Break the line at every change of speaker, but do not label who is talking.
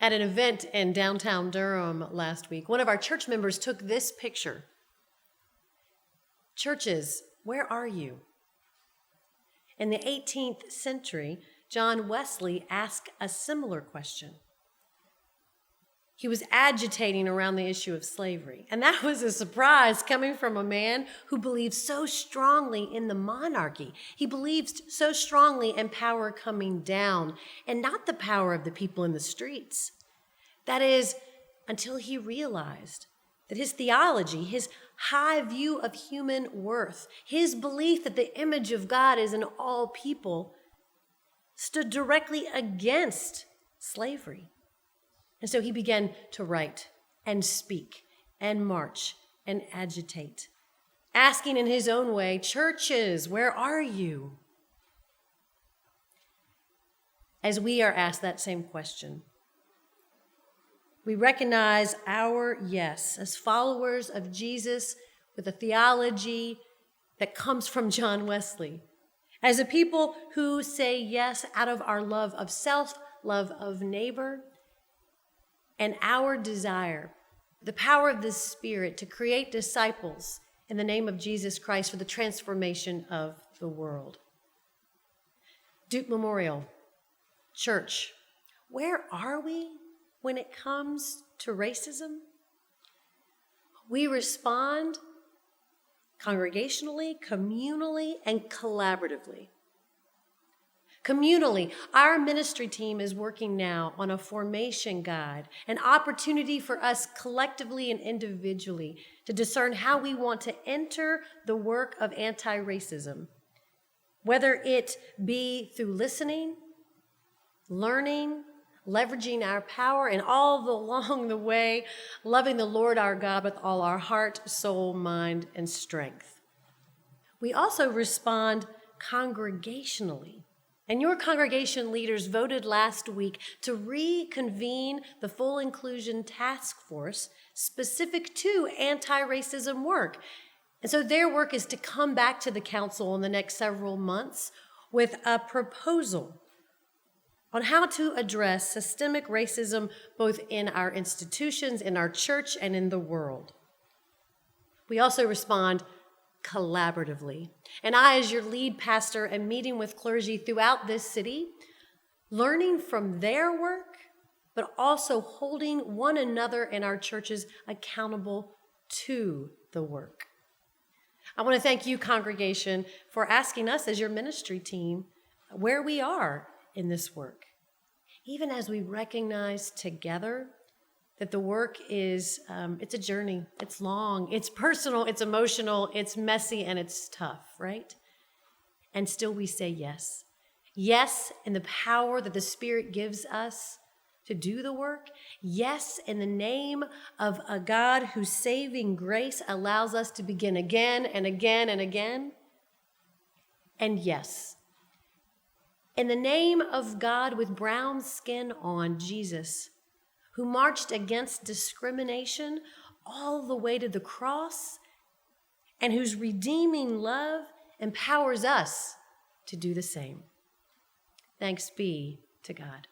At an event in downtown Durham last week, one of our church members took this picture. Churches, where are you? In the 18th century, John Wesley asked a similar question. He was agitating around the issue of slavery, and that was a surprise coming from a man who believed so strongly in the monarchy. He believed so strongly in power coming down and not the power of the people in the streets. That is, until he realized that his theology, his high view of human worth, his belief that the image of God is in all people, stood directly against slavery. And so he began to write and speak and march and agitate, asking in his own way, churches, where are you? As we are asked that same question, we recognize our yes as followers of Jesus with a theology that comes from John Wesley, as a people who say yes out of our love of self, love of neighbor, and our desire, the power of the Spirit to create disciples in the name of Jesus Christ for the transformation of the world. Duke Memorial Church, where are we when it comes to racism? We respond congregationally, communally, and collaboratively. Communally, our ministry team is working now on a formation guide, an opportunity for us collectively and individually to discern how we want to enter the work of anti-racism, whether it be through listening, learning, leveraging our power, and along the way, loving the Lord our God with all our heart, soul, mind, and strength. We also respond congregationally. And your congregation leaders voted last week to reconvene the Full Inclusion Task Force specific to anti-racism work. And so their work is to come back to the council in the next several months with a proposal on how to address systemic racism both in our institutions, in our church, and in the world. We also respond collaboratively. And I, as your lead pastor, am meeting with clergy throughout this city, learning from their work, but also holding one another in our churches accountable to the work. I want to thank you, congregation, for asking us as your ministry team where we are in this work, even as we recognize together that the work is, it's a journey, it's long, it's personal, it's emotional, it's messy, and it's tough, right? And still we say yes. Yes, in the power that the Spirit gives us to do the work. Yes, in the name of a God whose saving grace allows us to begin again and again and again. And yes, in the name of God with brown skin on, Jesus, who marched against discrimination all the way to the cross, and whose redeeming love empowers us to do the same. Thanks be to God.